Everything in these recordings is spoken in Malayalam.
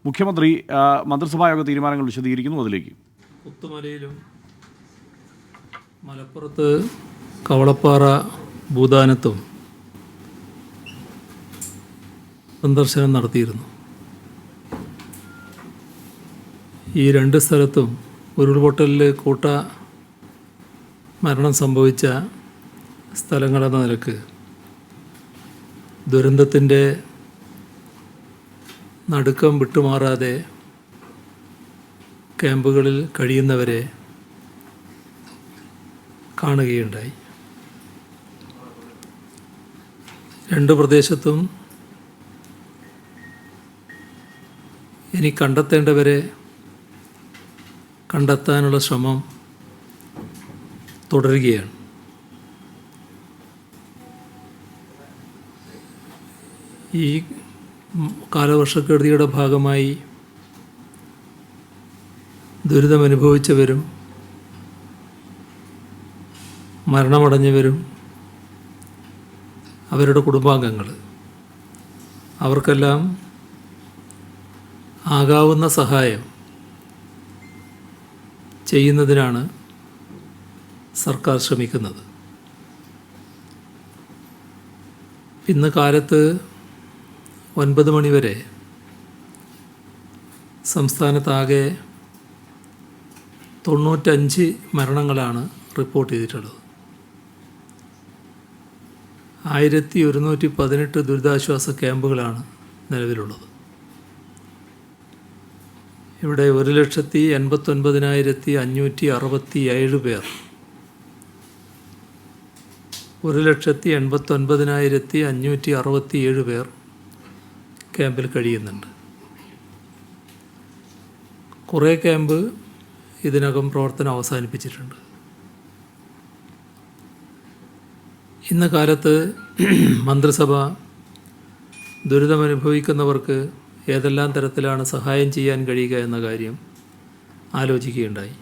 മുഖ്യമന്ത്രി മന്ത്രിസഭായോഗ തീരുമാനങ്ങൾ വിശദീകരിക്കുന്നു. അതിലേക്ക് പുത്തുമലയിലും മലപ്പുറത്ത് കവളപ്പാറ ഭൂദാനത്തും സന്ദർശനം നടത്തിയിരുന്നു. ഈ രണ്ട് സ്ഥലത്തും ഉരുൾപൊട്ടലിൽ കൂട്ട മരണം സംഭവിച്ച സ്ഥലങ്ങളെന്ന നിലക്ക് ദുരന്തത്തിൻ്റെ നടുക്കം വിട്ടുമാറാതെ ക്യാമ്പുകളിൽ കഴിയുന്നവരെ കാണുകയുണ്ടായി. രണ്ട് പ്രദേശത്തും ഇനി കണ്ടെത്തേണ്ടവരെ കണ്ടെത്താനുള്ള ശ്രമം തുടരുകയാണ്. ഈ കാലവർഷക്കെടുതിയുടെ ഭാഗമായി ദുരിതമനുഭവിച്ചവരും മരണമടഞ്ഞവരും അവരുടെ കുടുംബാംഗങ്ങൾ അവർക്കെല്ലാം ആകാവുന്ന സഹായം ചെയ്യുന്നതിനാണ് സർക്കാർ ശ്രമിക്കുന്നത്. ഇന്ന് കാലത്ത് 9 മണിവരെ സംസ്ഥാനത്താകെ 95 മരണങ്ങളാണ് റിപ്പോർട്ട് ചെയ്തിട്ടുള്ളത്. 1118 ദുരിതാശ്വാസ ക്യാമ്പുകളാണ് നിലവിലുള്ളത്. ഇവിടെ 1,89,567 പേർ 1,89,567 പേർ ക്യാമ്പിൽ കഴിയുന്നുണ്ട്. കുറേ ക്യാമ്പ് ഇതിനകം പ്രവർത്തനം അവസാനിപ്പിച്ചിട്ടുണ്ട്. ഇന്ന് കാലത്ത് മന്ത്രിസഭ ദുരിതമനുഭവിക്കുന്നവർക്ക് ഏതെല്ലാം തരത്തിലാണ് സഹായം ചെയ്യാൻ കഴിയുക എന്ന കാര്യം ആലോചിക്കുകയുണ്ടായി.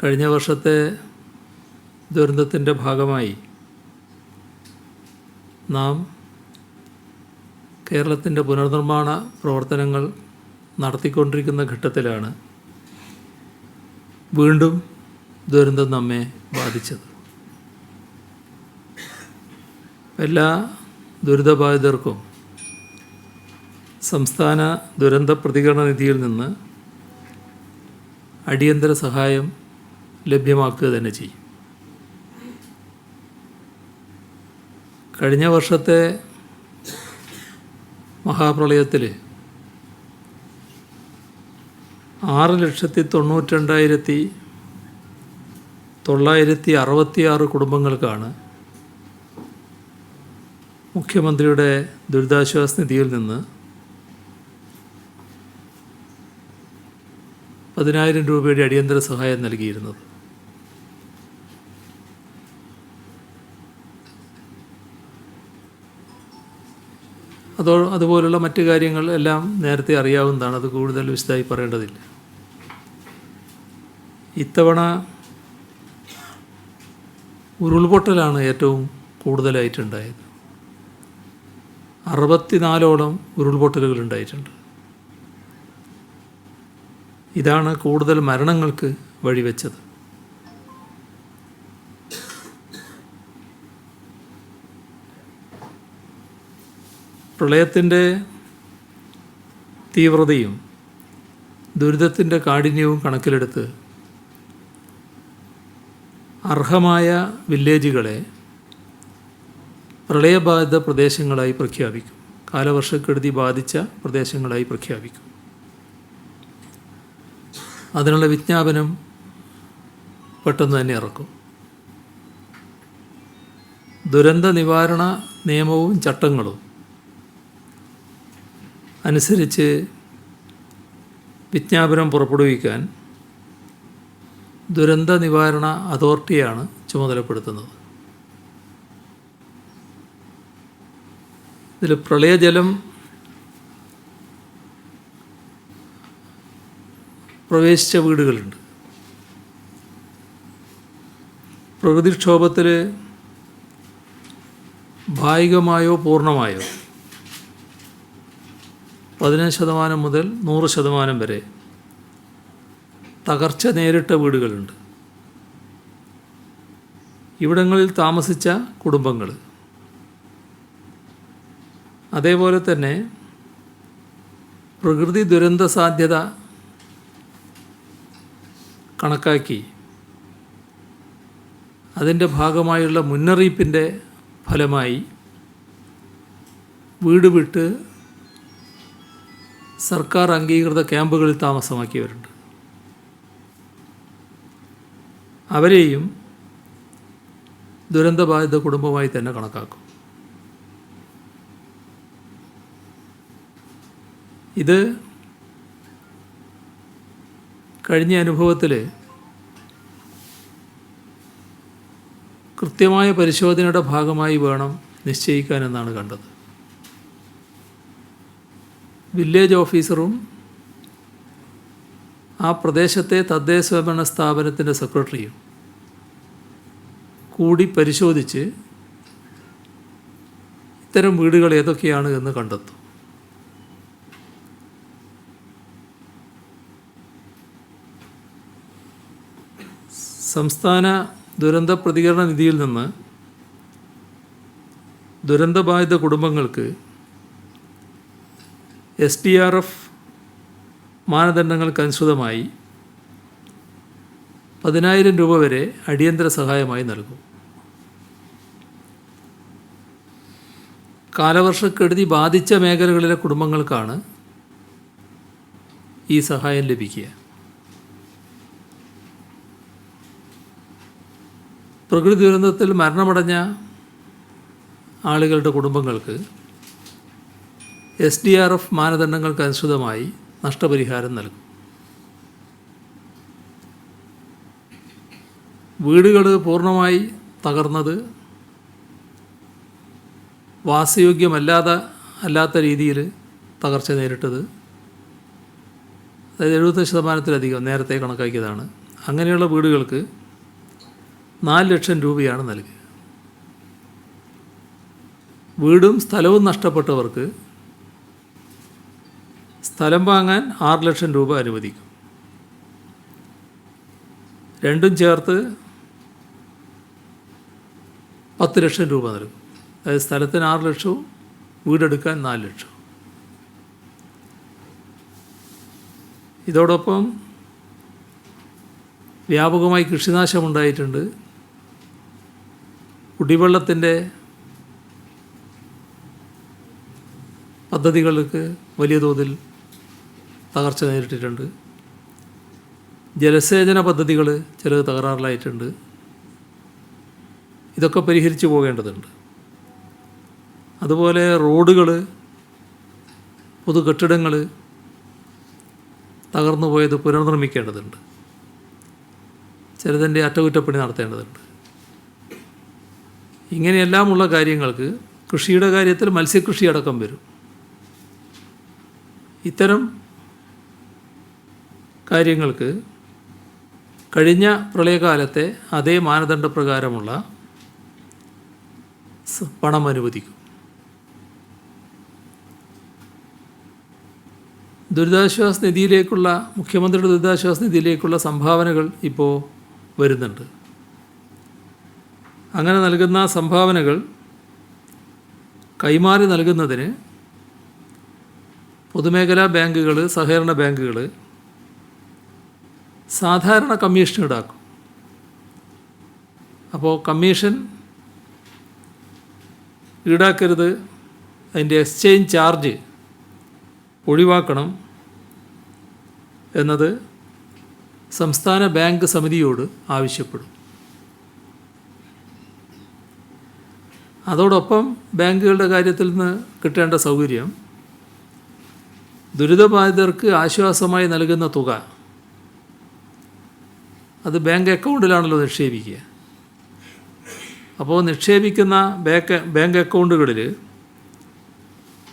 കഴിഞ്ഞ വർഷത്തെ ദുരന്തത്തിൻ്റെ ഭാഗമായി നാം കേരളത്തിൻ്റെ പുനർനിർമ്മാണ പ്രവർത്തനങ്ങൾ നടത്തിക്കൊണ്ടിരിക്കുന്ന ഘട്ടത്തിലാണ് വീണ്ടും ദുരന്തം നമ്മെ ബാധിച്ചത്. എല്ലാ ദുരിതബാധിതർക്കും സംസ്ഥാന ദുരന്ത പ്രതികരണ നിധിയിൽ നിന്ന് അടിയന്തര സഹായം ലഭ്യമാക്കുക തന്നെ ചെയ്യും. കഴിഞ്ഞ വർഷത്തെ മഹാപ്രളയത്തിൽ 6,92,966 കുടുംബങ്ങൾക്കാണ് മുഖ്യമന്ത്രിയുടെ ദുരിതാശ്വാസ നിധിയിൽ നിന്ന് 10,000 രൂപയുടെ അടിയന്തര സഹായം നൽകിയിരുന്നത്. അതുപോലുള്ള മറ്റു കാര്യങ്ങൾ എല്ലാം നേരത്തെ അറിയാവുന്നതാണ്. അത് കൂടുതൽ വിശദമായി പറയേണ്ടതില്ല. ഇത്തവണ ഉരുൾപൊട്ടലാണ് ഏറ്റവും കൂടുതലായിട്ടുണ്ടായത്. 64ഓളം ഉരുൾപൊട്ടലുകൾ ഉണ്ടായിട്ടുണ്ട്. ഇതാണ് കൂടുതൽ മരണങ്ങൾക്ക് വഴിവെച്ചത്. പ്രളയത്തിൻ്റെ തീവ്രതയും ദുരിതത്തിൻ്റെ കാഠിന്യവും കണക്കിലെടുത്ത് അർഹമായ വില്ലേജുകളെ പ്രളയബാധിത പ്രദേശങ്ങളായി പ്രഖ്യാപിക്കും. കാലവർഷക്കെടുതി ബാധിച്ച പ്രദേശങ്ങളായി പ്രഖ്യാപിക്കും. അതിനുള്ള വിജ്ഞാപനം പെട്ടെന്ന് തന്നെ ഇറക്കും. ദുരന്ത നിവാരണ നിയമവും ചട്ടങ്ങളും അനുസരിച്ച് വിജ്ഞാപനം പുറപ്പെടുവിക്കാൻ ദുരന്ത നിവാരണ അതോറിറ്റിയാണ് ചുമതലപ്പെടുത്തുന്നത്. ഇതിൽ പ്രളയജലം പ്രവേശിച്ച വീടുകളുണ്ട്. പ്രകൃതിക്ഷോഭത്തിൽ ഭാഗികമായോ പൂർണ്ണമായോ 15% മുതൽ 100% വരെ തകർച്ച നേരിട്ട വീടുകളുണ്ട്. ഇവിടങ്ങളിൽ താമസിച്ച കുടുംബങ്ങൾ, അതേപോലെ തന്നെ പ്രകൃതി ദുരന്ത സാധ്യത കണക്കാക്കി അതിൻ്റെ ഭാഗമായുള്ള മുന്നറിയിപ്പിൻ്റെ ഫലമായി വീട് വിട്ട് സർക്കാർ അംഗീകൃത ക്യാമ്പുകളിൽ താമസമാക്കിയവരുണ്ട്. അവരെയും ദുരന്തബാധിത കുടുംബമായി തന്നെ കണക്കാക്കും. ഇത് കഴിഞ്ഞ അനുഭവത്തിൽ കൃത്യമായ പരിശോധനയുടെ ഭാഗമായി വേണം നിശ്ചയിക്കാനെന്നാണ് കണ്ടത്. വില്ലേജ് ഓഫീസറും ആ പ്രദേശത്തെ തദ്ദേശ സ്വയംഭരണ സ്ഥാപനത്തിൻ്റെ സെക്രട്ടറിയും കൂടി പരിശോധിച്ച് ഇത്തരം വീടുകൾ ഏതൊക്കെയാണ് എന്ന് കണ്ടെത്തും. സംസ്ഥാന ദുരന്ത പ്രതികരണ നിധിയിൽ നിന്ന് ദുരന്തബാധിത കുടുംബങ്ങൾക്ക് SDRF മാനദണ്ഡങ്ങൾക്കനുസൃതമായി 10,000 രൂപ വരെ അടിയന്തര സഹായമായി നൽകും. കാലവർഷക്കെടുതി ബാധിച്ച മേഖലകളിലെ കുടുംബങ്ങൾക്കാണ് ഈ സഹായം ലഭിക്കുക. പ്രകൃതി ദുരന്തത്തിൽ മരണമടഞ്ഞ ആളുകളുടെ കുടുംബങ്ങൾക്ക് SDRF മാനദണ്ഡങ്ങൾക്കനുസൃതമായി നഷ്ടപരിഹാരം നൽകും. വീടുകൾ പൂർണ്ണമായി തകർന്നത്, വാസയോഗ്യമല്ലാത്ത രീതിയിൽ തകർച്ച നേരിട്ടത്, അതായത് 70% നേരത്തെ കണക്കാക്കിയതാണ്. അങ്ങനെയുള്ള വീടുകൾക്ക് 4 ലക്ഷം രൂപയാണ് നൽകുക. വീടും സ്ഥലവും നഷ്ടപ്പെട്ടവർക്ക് സ്ഥലം വാങ്ങാൻ 6 ലക്ഷം രൂപ അനുവദിക്കും. രണ്ടും ചേർത്ത് 10 ലക്ഷം രൂപ നൽകും. അതായത് സ്ഥലത്തിന് 6 ലക്ഷവും വീടെടുക്കാൻ 4 ലക്ഷവും. ഇതോടൊപ്പം വ്യാപകമായി കൃഷിനാശമുണ്ടായിട്ടുണ്ട്. കുടിവെള്ളത്തിൻ്റെ പദ്ധതികൾക്ക് വലിയ തോതിൽ തകർച്ച നേരിട്ടിട്ടുണ്ട്. ജലസേചന പദ്ധതികൾ ചിലത് തകരാറിലായിട്ടുണ്ട്. ഇതൊക്കെ പരിഹരിച്ചു പോകേണ്ടതുണ്ട്. അതുപോലെ റോഡുകൾ, പൊതു കെട്ടിടങ്ങൾ തകർന്നു പോയത് പുനർനിർമ്മിക്കേണ്ടതുണ്ട്. ചിലതിൻ്റെ അറ്റകുറ്റപ്പണി നടത്തേണ്ടതുണ്ട്. ഇങ്ങനെയെല്ലാമുള്ള കാര്യങ്ങൾക്ക് കൃഷിയുടെ കാര്യത്തിൽ മത്സ്യകൃഷി അടക്കം വരും. ഇത്തരം കാര്യങ്ങൾക്ക് കഴിഞ്ഞ പ്രളയകാലത്തെ അതേ മാനദണ്ഡപ്രകാരമുള്ള പണം അനുവദിക്കും. ദുരിതാശ്വാസ നിധിയിലേക്കുള്ള, മുഖ്യമന്ത്രിയുടെ ദുരിതാശ്വാസ നിധിയിലേക്കുള്ള സംഭാവനകൾ ഇപ്പോൾ വരുന്നുണ്ട്. അങ്ങനെ നൽകുന്ന സംഭാവനകൾ കൈമാറി നൽകുന്നതിന് പൊതുമേഖലാ ബാങ്കുകൾ, സഹകരണ ബാങ്കുകൾ സാധാരണ കമ്മീഷൻ ഈടാക്കും. അപ്പോൾ കമ്മീഷൻ ഈടാക്കരുത്, അതിൻ്റെ എക്സ്ചേഞ്ച് ചാർജ് ഒഴിവാക്കണം എന്നത് സംസ്ഥാന ബാങ്ക് സമിതിയോട് ആവശ്യപ്പെടും. അതോടൊപ്പം ബാങ്കുകളുടെ കാര്യത്തിൽ നിന്ന് കിട്ടേണ്ട സൗകര്യം, ദുരിതബാധിതർക്ക് ആശ്വാസമായി നൽകുന്ന തുക അത് ബാങ്ക് അക്കൗണ്ടിലാണല്ലോ നിക്ഷേപിക്കുക. അപ്പോൾ നിക്ഷേപിക്കുന്ന ബാങ്ക് അക്കൗണ്ടുകളിൽ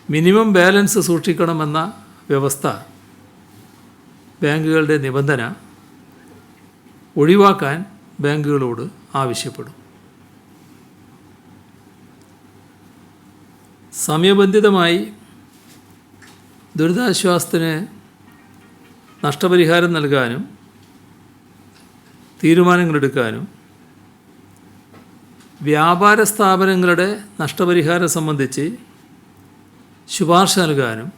മിനിമം ബാലൻസ് സൂക്ഷിക്കണമെന്ന വ്യവസ്ഥ, ബാങ്കുകളുടെ നിബന്ധന ഒഴിവാക്കാൻ ബാങ്കുകളോട് ആവശ്യപ്പെടും. സമയബന്ധിതമായി ദുരിതാശ്വാസത്തിന് നഷ്ടപരിഹാരം നൽകാനും തീരുമാനങ്ങളെടുക്കാനും വ്യാപാര സ്ഥാപനങ്ങളുടെ നഷ്ടപരിഹാരം സംബന്ധിച്ച് ശുപാർശ നൽകാനും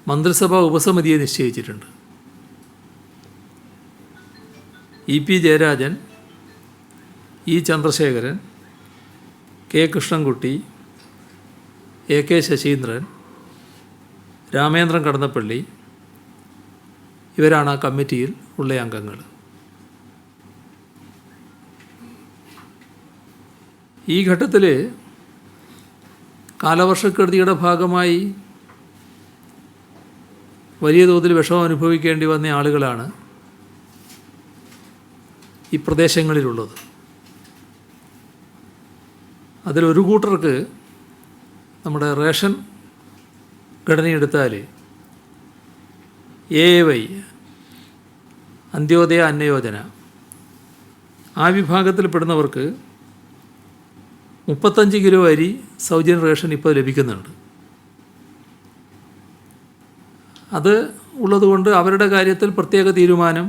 മന്ത്രിസഭാ ഉപസമിതിയെ നിശ്ചയിച്ചിട്ടുണ്ട്. E P. Jayarajan, E. Chandrasekharan, K. Krishnankutty, A K. Saseendran, Ramendran Kadannappalli ഇവരാണ് ആ കമ്മിറ്റിയിൽ ഉള്ള അംഗങ്ങൾ. ഈ ഘട്ടത്തിൽ കാലവർഷക്കെടുതിയുടെ ഭാഗമായി വലിയ തോതിൽ വിഷമം അനുഭവിക്കേണ്ടി വന്ന ആളുകളാണ് ഈ പ്രദേശങ്ങളിലുള്ളത്. അതിലൊരു കൂട്ടർക്ക് നമ്മുടെ റേഷൻ ഘടനയെടുത്താൽ AAY അന്ത്യോദയ അന്നയോജന ആ വിഭാഗത്തിൽപ്പെടുന്നവർക്ക് 35 കിലോ അരി സൗജന്യ റേഷൻ ഇപ്പോൾ ലഭിക്കുന്നുണ്ട്. അത് ഉള്ളതുകൊണ്ട് അവരുടെ കാര്യത്തിൽ പ്രത്യേക തീരുമാനം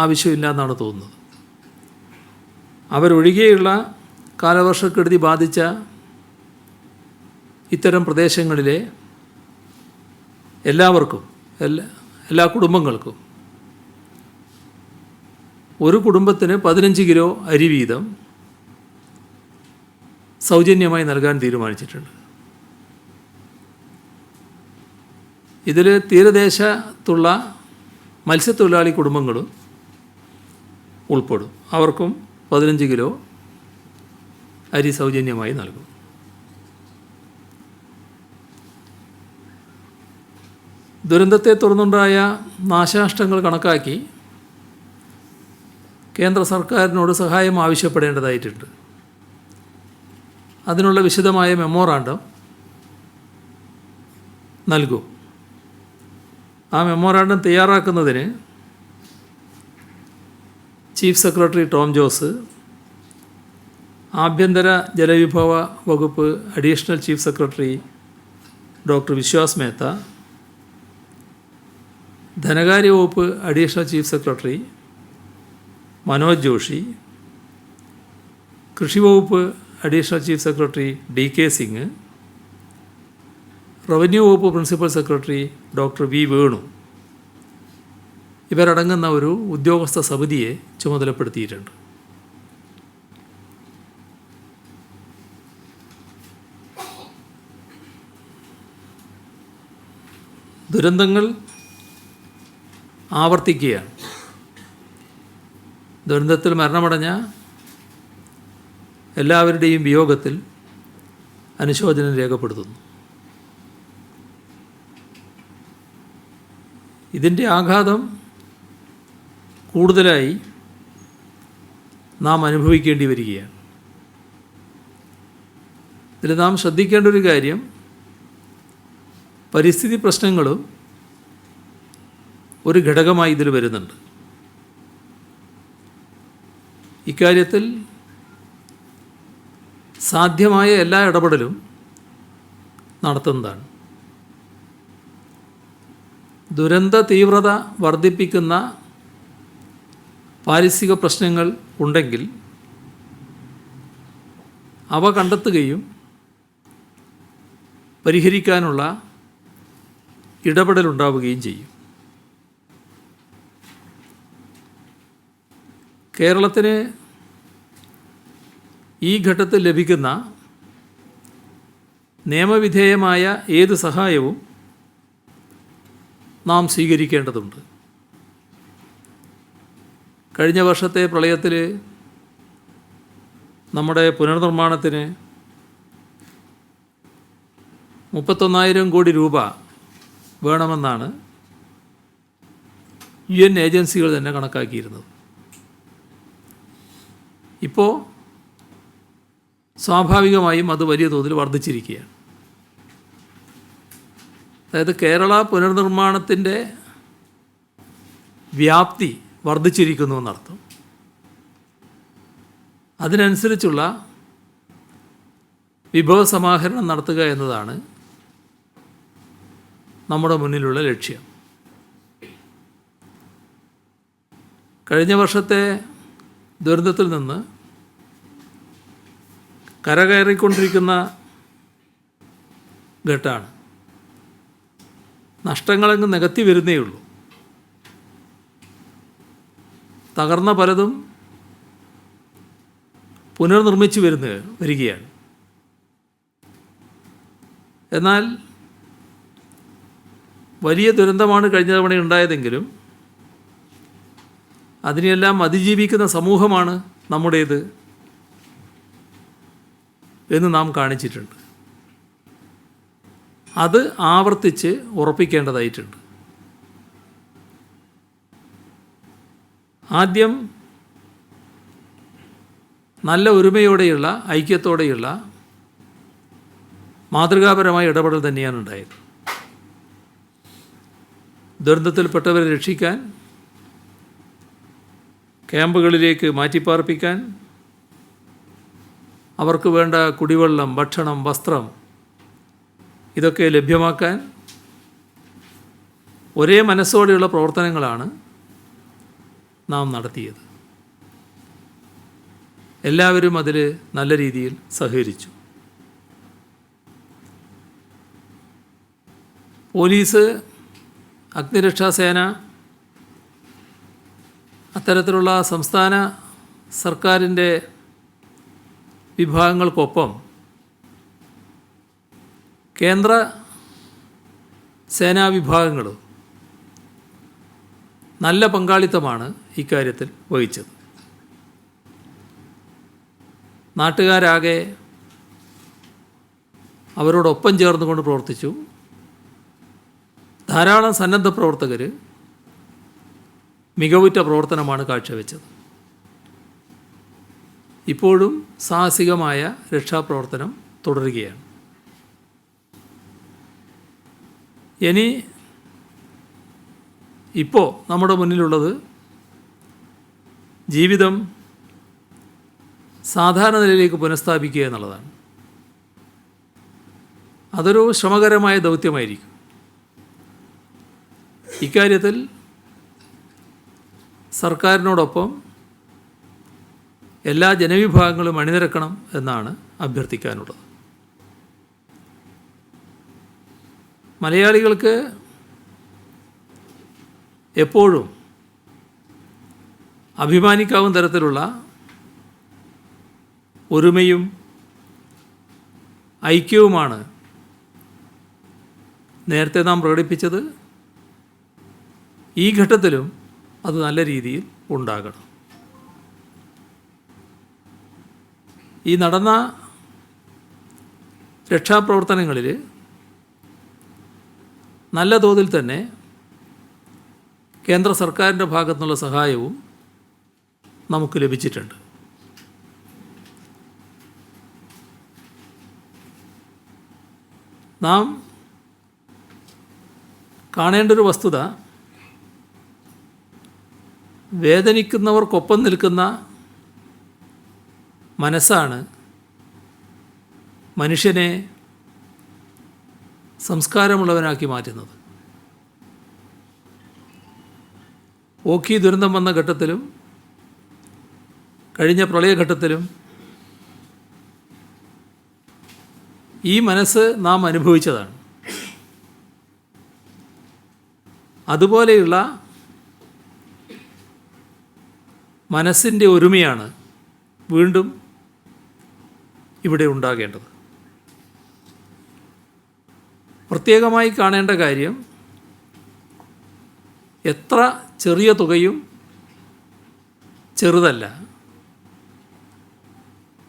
ആവശ്യമില്ല എന്നാണ് തോന്നുന്നത്. അവരൊഴികെയുള്ള കാലവർഷക്കെടുതി ബാധിച്ച ഇത്തരം പ്രദേശങ്ങളിലെ എല്ലാവർക്കും എല്ലാ കുടുംബങ്ങൾക്കും ഒരു കുടുംബത്തിന് 15 കിലോ അരി വീതം സൗജന്യമായി നൽകാൻ തീരുമാനിച്ചിട്ടുണ്ട്. ഇതിൽ തീരദേശത്തുള്ള മത്സ്യത്തൊഴിലാളി കുടുംബങ്ങളും ഉൾപ്പെടും. അവർക്കും 15 കിലോ അരി സൗജന്യമായി നൽകും. ദുരന്തത്തെ തുടർന്നുണ്ടായ നാശനഷ്ടങ്ങൾ കണക്കാക്കി കേന്ദ്ര സർക്കാരിനോട് സഹായം ആവശ്യപ്പെടേണ്ടതായിട്ടുണ്ട്. അതിനുള്ള വിശദമായ മെമ്മോറാണ്ടം നൽകും. ആ മെമ്മോറാണ്ടം തയ്യാറാക്കുന്നതിന് ചീഫ് സെക്രട്ടറി ടോം ജോസ്, ആഭ്യന്തര ജലവിഭവ വകുപ്പ് additional chief secretary doctor Vishwas Mehta, ധനകാര്യ വകുപ്പ് additional chief secretary Manoj Joshi, കൃഷി വകുപ്പ് additional chief secretary DK Singh, revenue വകുപ്പ് principal secretary doctor V Venu ഇവരടങ്ങുന്ന ഒരു ഉദ്യോഗസ്ഥ സമിതിയെ ചുമതലപ്പെടുത്തിയിട്ടുണ്ട്. ദുരന്തങ്ങൾ ആവർത്തിക്കുകയാണ്. ദുരന്തത്തിൽ മരണമടഞ്ഞ എല്ലാവരുടെയും വിയോഗത്തിൽ അനുശോചനം രേഖപ്പെടുത്തുന്നു. ഇതിൻ്റെ ആഘാതം കൂടുതലായി നാം അനുഭവിക്കേണ്ടി വരികയാണ്. ഇതിൽ നാം ശ്രദ്ധിക്കേണ്ട ഒരു കാര്യം, പരിസ്ഥിതി പ്രശ്നങ്ങളും ഒരു ഘടകമായി ഇതിൽ വരുന്നുണ്ട്. ഇക്കാര്യത്തിൽ സാധ്യമായ എല്ലാ ഇടപെടലും നടത്തുന്നതാണ്. ദുരന്ത തീവ്രത വർദ്ധിപ്പിക്കുന്ന പാരിസ്ഥിതിക പ്രശ്നങ്ങൾ ഉണ്ടെങ്കിൽ അവ കണ്ടെത്തുകയും പരിഹരിക്കാനുള്ള ഇടപെടലുണ്ടാവുകയും ചെയ്യും. കേരളത്തിന് ഈ ഘട്ടത്തിൽ ലഭിക്കുന്ന നിയമവിധേയമായ ഏത് സഹായവും നാം സ്വീകരിക്കേണ്ടതുണ്ട്. കഴിഞ്ഞ വർഷത്തെ പ്രളയത്തിൽ നമ്മുടെ പുനർനിർമ്മാണത്തിന് 31,000 കോടി രൂപ വേണമെന്നാണ് UN ഏജൻസികൾ തന്നെ കണക്കാക്കിയിരുന്നത്. ഇപ്പോൾ സ്വാഭാവികമായും അത് വലിയ തോതിൽ വർദ്ധിച്ചിരിക്കുകയാണ്. അതായത് കേരള പുനർനിർമ്മാണത്തിൻ്റെ വ്യാപ്തി വർദ്ധിച്ചിരിക്കുന്നു എന്നർത്ഥം. അതിനനുസരിച്ചുള്ള വിഭവസമാഹരണം നടത്തുക എന്നതാണ് നമ്മുടെ മുന്നിലുള്ള ലക്ഷ്യം. കഴിഞ്ഞ വർഷത്തെ ദുരന്തത്തിൽ നിന്ന് കരകയറിക്കൊണ്ടിരിക്കുന്ന ഘട്ടമാണ്. നഷ്ടങ്ങളങ്ങ് നികത്തി വരുന്നേ ഉള്ളൂ. തകർന്ന പലതും പുനർനിർമ്മിച്ചു വരികയാണ്. എന്നാൽ വലിയ ദുരന്തമാണ് കഴിഞ്ഞ തവണ ഉണ്ടായതെങ്കിലും അതിനെല്ലാം അതിജീവിക്കുന്ന സമൂഹമാണ് നമ്മുടേത് എന്ന് നാം കാണിച്ചിട്ടുണ്ട്. അത് ആവർത്തിച്ച് ഉറപ്പിക്കേണ്ടതായിട്ടുണ്ട്. ആദ്യം നല്ല ഒരുമയോടെയുള്ള ഐക്യത്തോടെയുള്ള മാതൃകാപരമായ ഇടപെടൽ തന്നെയാണ് ഉണ്ടായത്. ദുരന്തത്തിൽപ്പെട്ടവരെ രക്ഷിക്കാൻ, ക്യാമ്പുകളിലേക്ക് മാറ്റിപ്പാർപ്പിക്കാൻ, അവർക്ക് വേണ്ട കുടിവെള്ളം, ഭക്ഷണം, വസ്ത്രം ഇതൊക്കെ ലഭ്യമാക്കാൻ ഒരേ മനസ്സോടെയുള്ള പ്രവർത്തനങ്ങളാണ് നാം നടത്തിയത്. എല്ലാവരും അതിൽ നല്ല രീതിയിൽ സഹകരിച്ചു. പോലീസ്, അഗ്നിരക്ഷാസേന, അത്തരത്തിലുള്ള സംസ്ഥാന സർക്കാരിൻ്റെ വിഭാഗങ്ങൾക്കൊപ്പം കേന്ദ്ര സേനാ വിഭാഗങ്ങളും നല്ല പങ്കാളിത്തമാണ് ഇക്കാര്യത്തിൽ വഹിച്ചത്. നാട്ടുകാരാകെ അവരോടൊപ്പം ചേർന്നുകൊണ്ട് പ്രവർത്തിച്ചു. ധാരാളം സന്നദ്ധ പ്രവർത്തകർ മികവുറ്റ പ്രവർത്തനമാണ് കാഴ്ചവെച്ചത്. ഇപ്പോഴും സാഹസികമായ രക്ഷാപ്രവർത്തനം തുടരുകയാണ്. ഇപ്പോൾ നമ്മുടെ മുന്നിലുള്ളത് ജീവിതം സാധാരണ നിലയിലേക്ക് പുനഃസ്ഥാപിക്കുക എന്നുള്ളതാണ്. അതൊരു ശ്രമകരമായ ദൗത്യമായിരിക്കും. ഇക്കാര്യത്തിൽ സർക്കാരിനോടൊപ്പം എല്ലാ ജനവിഭാഗങ്ങളും അണിനിരക്കണം എന്നാണ് അഭ്യർത്ഥിക്കാനുള്ളത്. മലയാളികൾക്ക് എപ്പോഴും അഭിമാനിക്കാവുന്ന തരത്തിലുള്ള ഒരുമയും ഐക്യവുമാണ് നേരത്തെ നാം പ്രകടിപ്പിച്ചത്. ഈ ഘട്ടത്തിലും അത് നല്ല രീതിയിൽ ഉണ്ടാകണം. ഈ നടന്ന രക്ഷാപ്രവർത്തനങ്ങളിൽ നല്ല തോതിൽ തന്നെ കേന്ദ്ര സർക്കാരിൻ്റെ ഭാഗത്തുനിന്നുള്ള സഹായവും നമുക്ക് ലഭിച്ചിട്ടുണ്ട്. നാം കാണേണ്ടൊരു വസ്തുത, വേദനിക്കുന്നവർക്കൊപ്പം നിൽക്കുന്ന മനസ്സാണ് മനുഷ്യനെ സംസ്കാരമുള്ളവനാക്കി മാറ്റുന്നത്. ഓഖി ദുരന്തം വന്ന ഘട്ടത്തിലും കഴിഞ്ഞ പ്രളയഘട്ടത്തിലും ഈ മനസ്സ് നാം അനുഭവിച്ചതാണ്. അതുപോലെയുള്ള മനസ്സിൻ്റെ ഒരുമയാണ് വീണ്ടും ഇവിടെ ഉണ്ടാകേണ്ടത്. പ്രത്യേകമായി കാണേണ്ട കാര്യം, എത്ര ചെറിയ തുകയും ചെറുതല്ല,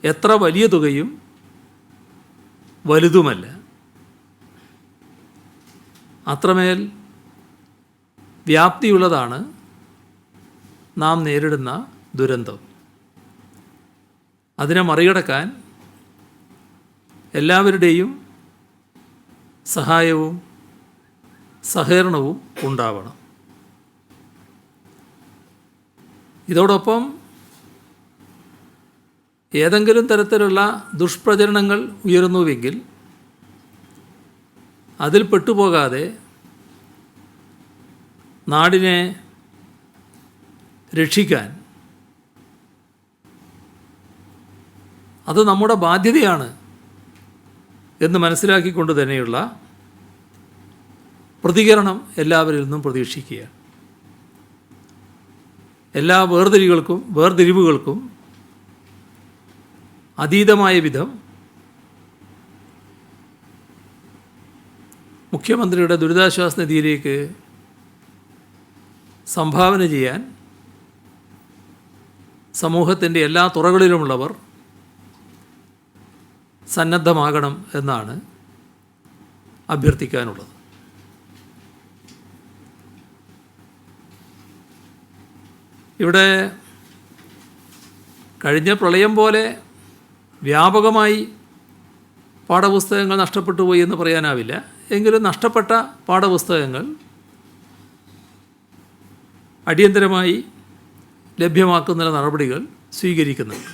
എത്ര വലിയ തുകയും വലുതുമല്ല. അത്രമേൽ വ്യാപ്തിയുള്ളതാണ് നാം നേരിടുന്ന ദുരന്തം. അതിനെ മറികടക്കാൻ എല്ലാവരുടെയും സഹായവും സഹകരണവും ഉണ്ടാവണം. ഇതോടൊപ്പം ഏതെങ്കിലും തരത്തിലുള്ള ദുഷ്പ്രചരണങ്ങൾ ഉയരുന്നുവെങ്കിൽ അതിൽ പെട്ടുപോകാതെ നാടിനെ രക്ഷിക്കാൻ അത് നമ്മുടെ ബാധ്യതയാണ് എന്ന് മനസ്സിലാക്കിക്കൊണ്ട് തന്നെയുള്ള പ്രതികരണം എല്ലാവരിൽ നിന്നും പ്രതീക്ഷിക്കുകയാണ്. എല്ലാ വേർതിരിവുകൾക്കും അതീതമായ വിധം മുഖ്യമന്ത്രിയുടെ ദുരിതാശ്വാസ നിധിയിലേക്ക് സംഭാവന ചെയ്യാൻ സമൂഹത്തിൻ്റെ എല്ലാ തുറകളിലുമുള്ളവർ സന്നദ്ധമാകണം എന്നാണ് അഭ്യർത്ഥിക്കാനുള്ളത്. ഇവിടെ കഴിഞ്ഞ പ്രളയം പോലെ വ്യാപകമായി പാഠപുസ്തകങ്ങൾ നഷ്ടപ്പെട്ടു പോയി എന്ന് പറയാനാവില്ല. എങ്കിലും നഷ്ടപ്പെട്ട പാഠപുസ്തകങ്ങൾ അടിയന്തരമായി ലഭ്യമാക്കുന്നതിനുള്ള നടപടികൾ സ്വീകരിക്കുന്നുണ്ട്.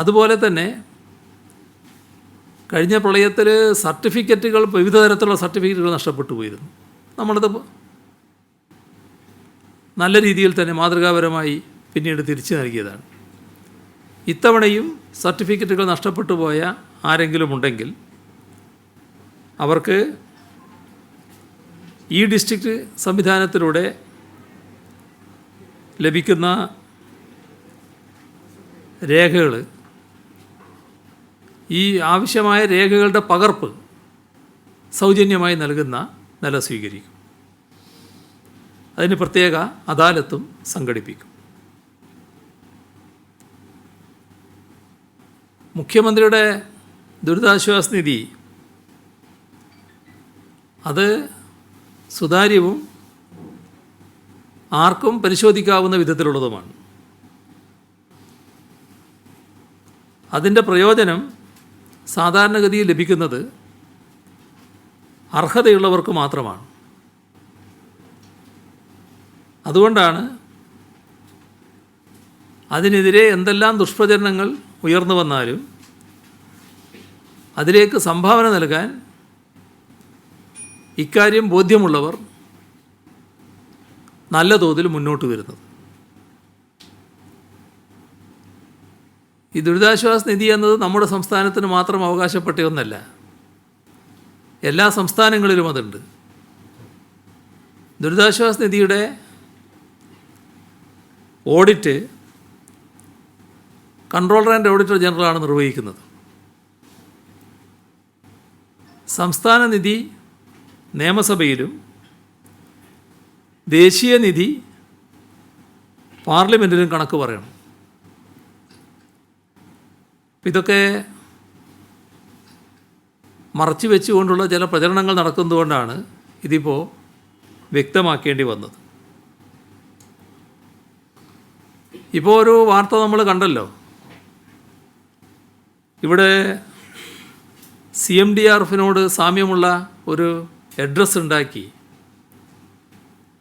അതുപോലെ തന്നെ കഴിഞ്ഞ പ്രളയത്തിൽ സർട്ടിഫിക്കറ്റുകൾ, വിവിധ തരത്തിലുള്ള സർട്ടിഫിക്കറ്റുകൾ നഷ്ടപ്പെട്ടു പോയിരുന്നു. നമ്മളത് നല്ല രീതിയിൽ തന്നെ മാതൃകാപരമായി പിന്നീട് തിരിച്ചു നൽകിയതാണ്. ഇത്തവണയും സർട്ടിഫിക്കറ്റുകൾ നഷ്ടപ്പെട്ടു പോയ ആരെങ്കിലും ഉണ്ടെങ്കിൽ അവർക്ക് ഈ ഡിസ്ട്രിക്റ്റ് സംവിധാനത്തിലൂടെ ലഭിക്കുന്ന രേഖകൾ, ഈ ആവശ്യമായ രേഖകളുടെ പകർപ്പ് സൗജന്യമായി നൽകുന്ന നില സ്വീകരിക്കും. അതിന് പ്രത്യേക അദാലത്തും സംഘടിപ്പിക്കും. മുഖ്യമന്ത്രിയുടെ ദുരിതാശ്വാസ നിധി അത് സുതാര്യവും ആർക്കും പരിശോധിക്കാവുന്ന വിധത്തിലുള്ളതുമാണ്. അതിൻ്റെ പ്രയോജനം സാധാരണഗതിയിൽ ലഭിക്കുന്നത് അർഹതയുള്ളവർക്ക് മാത്രമാണ്. അതുകൊണ്ടാണ് അതിനെതിരെ എന്തെല്ലാം ദുഷ്പ്രചരണങ്ങൾ ഉയർന്നു വന്നാലും അതിലേക്ക് സംഭാവന നൽകാൻ ഇക്കാര്യം ബോധ്യമുള്ളവർ നല്ല തോതിൽ മുന്നോട്ട് വരുന്നത്. ഈ ദുരിതാശ്വാസ നിധി എന്നത് നമ്മുടെ സംസ്ഥാനത്തിന് മാത്രം അവകാശപ്പെട്ട ഒന്നല്ല. എല്ലാ സംസ്ഥാനങ്ങളിലും അതുണ്ട്. ദുരിതാശ്വാസ നിധിയുടെ ഓഡിറ്റ് കൺട്രോളർ ആൻഡ് ഓഡിറ്റർ ജനറലാണ് നിർവഹിക്കുന്നത്. സംസ്ഥാന നിധി നിയമസഭയിലും ദേശീയ നിധി പാർലമെൻറ്റിലും കണക്ക് പറയണം. ഇതൊക്കെ മറച്ചു വെച്ചുകൊണ്ടുള്ള ചില പ്രചരണങ്ങൾ നടക്കുന്നതുകൊണ്ടാണ് ഇതിപ്പോൾ വ്യക്തമാക്കേണ്ടി വന്നത്. ഇപ്പോൾ ഒരു വാർത്ത നമ്മൾ കണ്ടല്ലോ. ഇവിടെ CMDRFിനോട് സാമ്യമുള്ള ഒരു അഡ്രസ്സ് ഉണ്ടാക്കി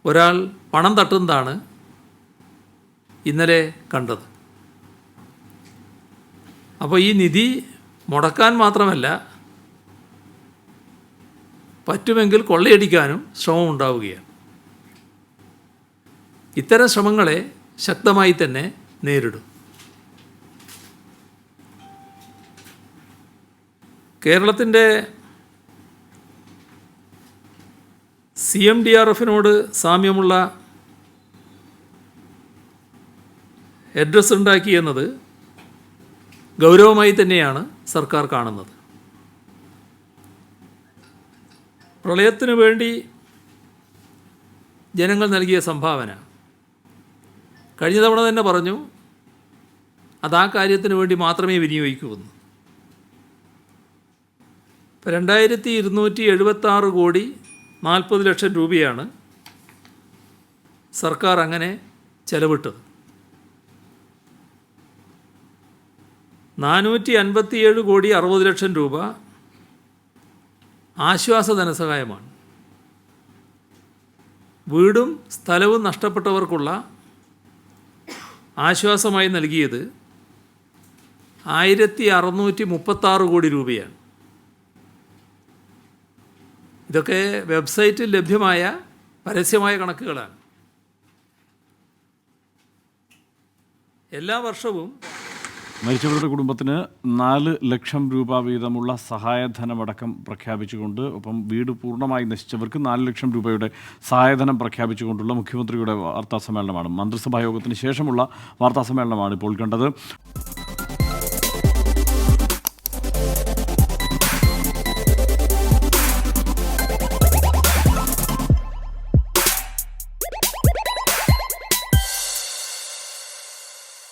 ഒരാൾ പണം തട്ടുന്നതാണ് ഇന്നലെ കണ്ടത്. അപ്പോൾ ഈ നിധി മുടക്കാൻ മാത്രമല്ല, പറ്റുമെങ്കിൽ കൊള്ളയടിക്കാനും ശ്രമം ഉണ്ടാവുകയാണ്. ഇത്തരം ശ്രമങ്ങളെ ശക്തമായി തന്നെ നേരിടും. കേരളത്തിൻ്റെ CMDRFിനോട് സാമ്യമുള്ള അഡ്രസ്സ് ഉണ്ടാക്കി എന്നത് ഗൗരവമായി തന്നെയാണ് സർക്കാർ കാണുന്നത്. പ്രളയത്തിനു വേണ്ടി ജനങ്ങൾ നൽകിയ സംഭാവന കഴിഞ്ഞ തവണ തന്നെ പറഞ്ഞു, അത് ആ കാര്യത്തിന് വേണ്ടി മാത്രമേ വിനിയോഗിക്കൂവെന്ന്. 2276 കോടി 40 ലക്ഷം രൂപയാണ് സർക്കാർ അങ്ങനെ ചെലവിട്ടത്. 457 കോടി 60 ലക്ഷം രൂപ ആശ്വാസ ധനസഹായമാണ്. വീടും സ്ഥലവും നഷ്ടപ്പെട്ടവർക്കുള്ള ആശ്വാസമായി നൽകിയത് 1636 കോടി രൂപയാണ്. ഇതൊക്കെ വെബ്സൈറ്റിൽ ലഭ്യമായ പരസ്യമായ കണക്കുകളാണ്. എല്ലാ വർഷവും മരിച്ചവരുടെ കുടുംബത്തിന് 4 ലക്ഷം രൂപ വീതമുള്ള സഹായധനമടക്കം പ്രഖ്യാപിച്ചുകൊണ്ട്, ഒപ്പം വീട് പൂർണ്ണമായി നശിച്ചവർക്ക് 4 ലക്ഷം രൂപയുടെ സഹായധനം പ്രഖ്യാപിച്ചുകൊണ്ടുള്ള മുഖ്യമന്ത്രിയുടെ വാർത്താസമ്മേളനമാണ്. മന്ത്രിസഭാ യോഗത്തിന് ശേഷമുള്ള വാർത്താസമ്മേളനമാണ് ഇപ്പോൾ കണ്ടത്.